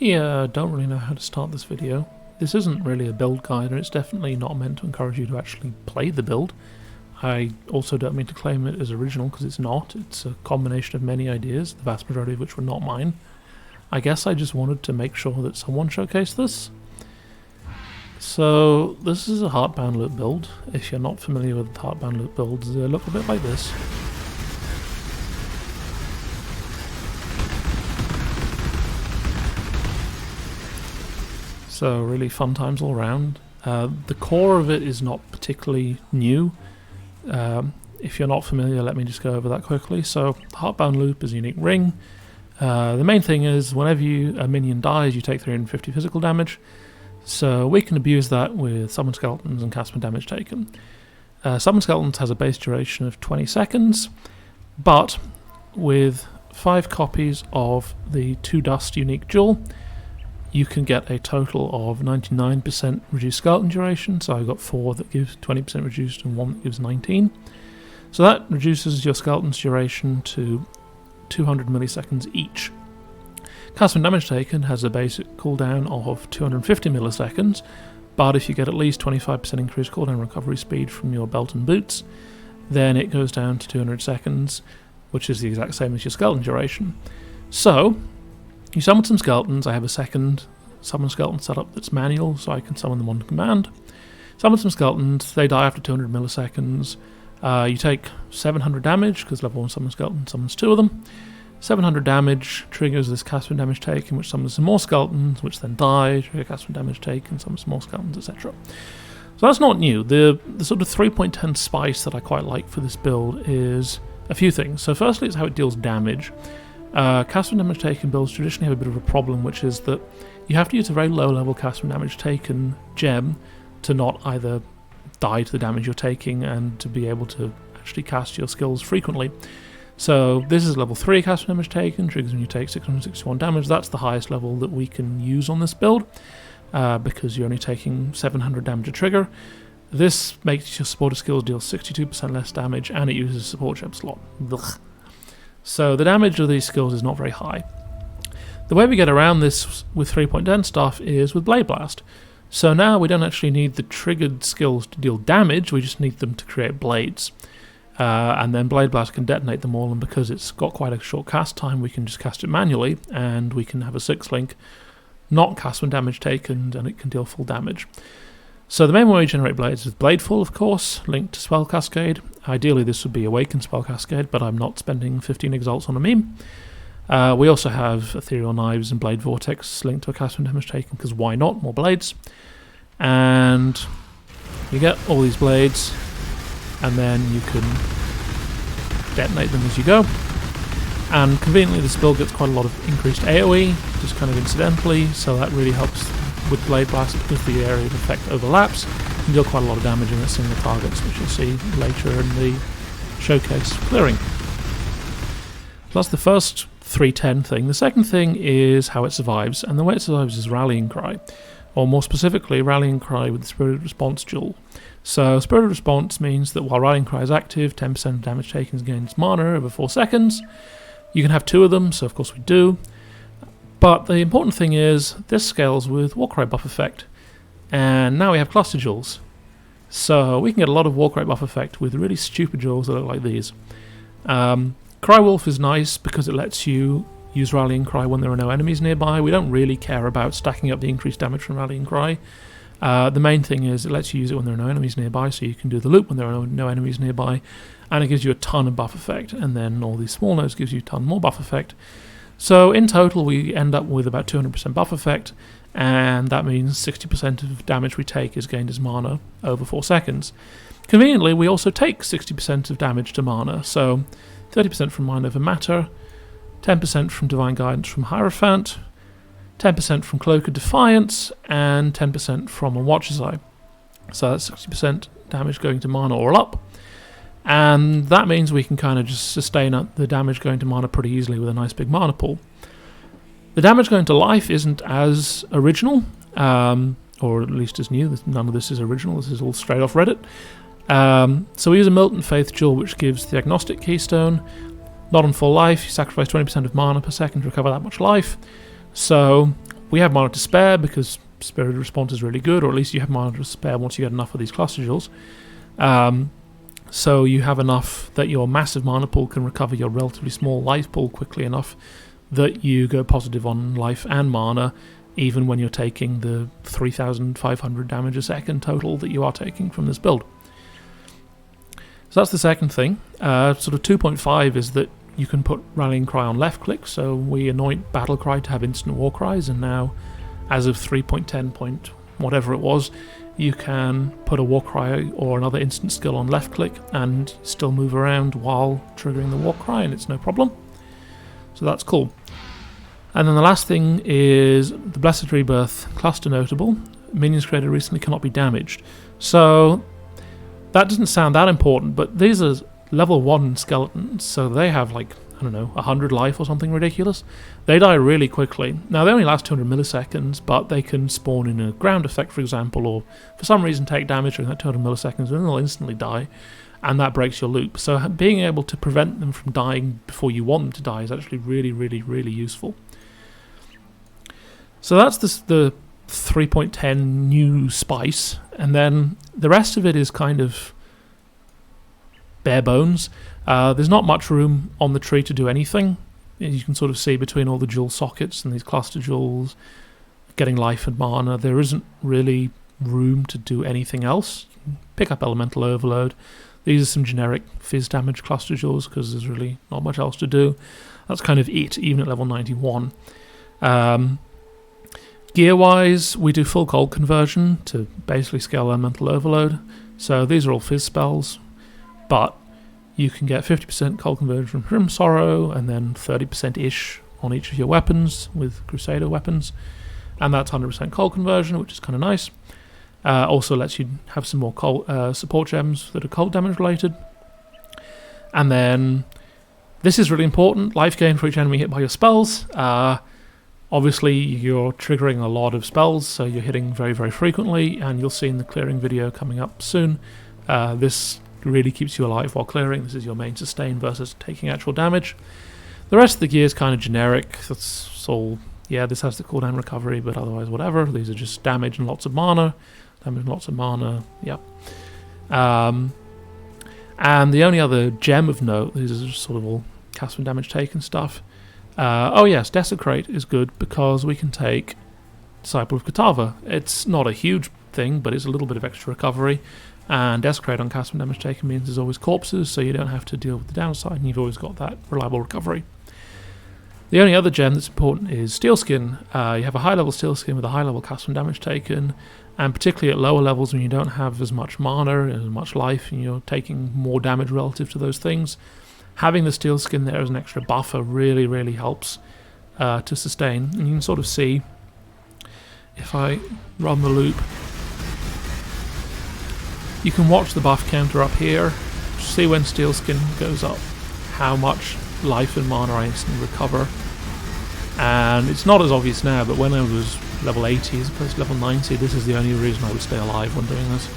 I don't really know how to start this video. This isn't really a build guide, and it's definitely not meant to encourage you to actually play the build. I also don't mean to claim it as original, because it's not. It's a combination of many ideas, the vast majority of which were not mine. I guess I just wanted to make sure that someone showcased this. So, this is a Heartbound loop build. If you're not familiar with Heartbound loop builds, they look a bit like this. So really fun times all around. The core of it is not particularly new. If you're not familiar, let me just go over that quickly. So Heartbound loop is a unique ring. The main thing is whenever a minion dies, you take 350 physical damage. So we can abuse that with summon skeletons and cast when damage taken. Summon skeletons has a base duration of 20 seconds, but with 5 copies of the 2 dust unique jewel, you can get a total of 99% reduced skeleton duration. So I've got 4 that gives 20% reduced and 1 that gives 19. So that reduces your skeleton's duration to 200 milliseconds each. Cast when damage taken has a basic cooldown of 250 milliseconds, but if you get at least 25% increased cooldown recovery speed from your belt and boots, then it goes down to 200 seconds, which is the exact same as your skeleton duration. So you summon some skeletons. I have a second summon skeleton setup that's manual, so I can summon them on command. Summon some skeletons, they die after 200 milliseconds. You take 700 damage, because level 1 summon skeleton summons 2 of them. 700 damage triggers this cast when damage taken, which summons some more skeletons, which then die, trigger cast when damage taken, summons some more skeletons, etc. So that's not new. The sort of 3.10 spice that I quite like for this build is a few things. So firstly, it's how it deals damage. Cast when damage taken builds traditionally have a bit of a problem, which is that you have to use a very low level cast when damage taken gem to not either die to the damage you're taking and to be able to actually cast your skills frequently. So this is level 3 cast when damage taken, triggers when you take 661 damage. That's the highest level that we can use on this build, because you're only taking 700 damage a trigger. This makes your supporter skills deal 62% less damage, and it uses a support gem slot. Ugh. So the damage of these skills is not very high. The way we get around this with 3.10 stuff is with Blade Blast. So now we don't actually need the triggered skills to deal damage, we just need them to create blades. And then Blade Blast can detonate them all, and because it's got quite a short cast time, we can just cast it manually, and we can have a 6 link, not cast when damage taken, and it can deal full damage. So the main way we generate blades is Bladeful, of course, linked to Spell Cascade. Ideally this would be Awakened Spell Cascade, but I'm not spending 15 exalts on a meme. We also have Ethereal Knives and Blade Vortex linked to a cast when damage taken, because why not? More blades. And you get all these blades, and then you can detonate them as you go. And conveniently this build gets quite a lot of increased AoE, just kind of incidentally, so that really helps with Blade Blast because the area of effect overlaps. You can deal quite a lot of damage against single targets, which you'll see later in the showcase clearing. So that's the first 310 thing. The second thing is how it survives, and the way it survives is Rallying Cry, or more specifically Rallying Cry with the Spirited Response Jewel. So Spirited Response means that while Rallying Cry is active, 10% of damage taken gains mana over 4 seconds. You can have 2 of them, so of course we do. But the important thing is, this scales with Warcry buff effect. And now we have cluster jewels. So we can get a lot of Warcry buff effect with really stupid jewels that look like these. Cry Wolf is nice because it lets you use Rallying Cry when there are no enemies nearby. We don't really care about stacking up the increased damage from Rallying Cry. The main thing is it lets you use it when there are no enemies nearby, so you can do the loop when there are no enemies nearby, and it gives you a ton of buff effect, and then all these small nodes gives you a ton more buff effect. So in total we end up with about 200% buff effect, and that means 60% of damage we take is gained as mana over 4 seconds. Conveniently, we also take 60% of damage to mana, so 30% from Mind Over Matter, 10% from Divine Guidance from Hierophant, 10% from Cloak of Defiance, and 10% from a Watcher's Eye. So that's 60% damage going to mana all up. And that means we can kind of just sustain up the damage going to mana pretty easily with a nice big mana pool. The damage going to life isn't as original, or at least as new. None of this is original, this is all straight off Reddit. So we use a Militant Faith Jewel, which gives the Agnostic Keystone. Not on full life, you sacrifice 20% of mana per second to recover that much life. So We have mana to spare because Spirited Response is really good, or at least you have mana to spare once you get enough of these cluster jewels. So you have enough that your massive mana pool can recover your relatively small life pool quickly enough that you go positive on life and mana, even when you're taking the 3,500 damage a second total that you are taking from this build. So that's the second thing. Sort of 2.5 is that you can put Rallying Cry on left click, so we anoint Battle Cry to have instant war cries, and now, as of 3.10 point whatever it was, you can put a war cry or another instant skill on left click and still move around while triggering the war cry, and it's no problem. So that's cool. And then the last thing is the Blessed Rebirth cluster notable. Minions created recently cannot be damaged. So that doesn't sound that important, but these are level 1 skeletons, so they have like, I don't know, 100 life or something ridiculous. They die really quickly. Now they only last 200 milliseconds, but they can spawn in a ground effect, for example, or for some reason take damage during that 200 milliseconds and then they'll instantly die, and that breaks your loop. So being able to prevent them from dying before you want them to die is actually really, really, really useful. So that's the 3.10 new spice, and then the rest of it is kind of bare bones. There's not much room on the tree to do anything. You can sort of see between all the jewel sockets and these cluster jewels, getting life and mana, there isn't really room to do anything else. Pick up Elemental Overload. These are some generic fizz damage cluster jewels because there's really not much else to do. That's kind of it, even at level 91. Gear-wise, we do full gold conversion to basically scale Elemental Overload. So these are all fizz spells, but you can get 50% cold conversion from Grim Sorrow and then 30%-ish on each of your weapons with Crusader weapons. And that's 100% cold conversion, which is kind of nice. Also lets you have some more cold, support gems that are cold damage related. And then, this is really important, life gain for each enemy hit by your spells. Obviously you're triggering a lot of spells, so you're hitting very, very frequently, and you'll see in the clearing video coming up soon, this really keeps you alive while clearing. This is your main sustain versus taking actual damage. The rest of the gear is kind of generic. That's all. Yeah, this has the cooldown recovery, but otherwise whatever. These are just damage and lots of mana. Damage and lots of mana. Yep. And the only other gem of note, these are just sort of all cast from damage taken stuff. Oh yes, Desecrate is good because we can take Disciple of Katava. It's not a huge thing, but it's a little bit of extra recovery. And Desecrate on cast from damage taken means there's always corpses, so you don't have to deal with the downside, and you've always got that reliable recovery. The only other gem that's important is Steelskin. You have a high level Steelskin with a high level cast from damage taken, and particularly at lower levels when you don't have as much mana and as much life and you're taking more damage relative to those things, having the Steelskin there as an extra buffer really, really helps to sustain. And you can sort of see, if I run the loop, you can watch the buff counter up here, see when Steelskin goes up, how much life and mana I instantly recover. And it's not as obvious now, but when I was level 80 as opposed to level 90, this is the only reason I would stay alive when doing this.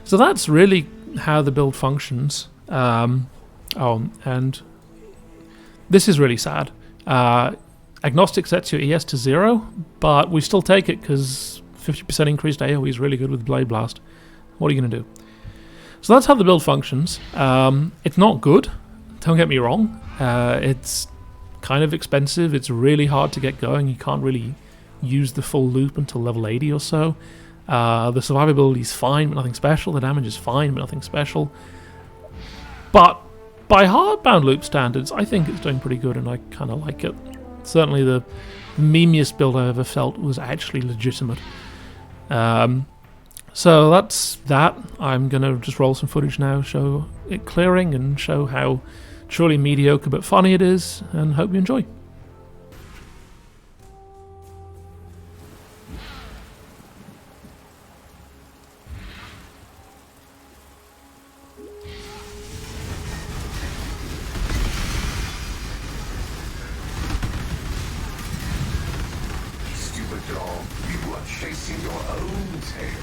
So that's really how the build functions. And this is really sad. Agnostic sets your ES to 0, but we still take it because 50% increased AoE is really good with Blade Blast. What are you going to do? So that's how the build functions. It's not good, don't get me wrong. It's kind of expensive. It's really hard to get going. You can't really use the full loop until level 80 or so. The survivability is fine, but nothing special. The damage is fine, but nothing special. But by Heartbound loop standards, I think it's doing pretty good, and I kind of like it. Certainly the memeiest build I ever felt was actually legitimate. So that's that. I'm going to just roll some footage now, show it clearing, and show how truly mediocre but funny it is, and hope you enjoy. Stupid dog, you are chasing your own tail.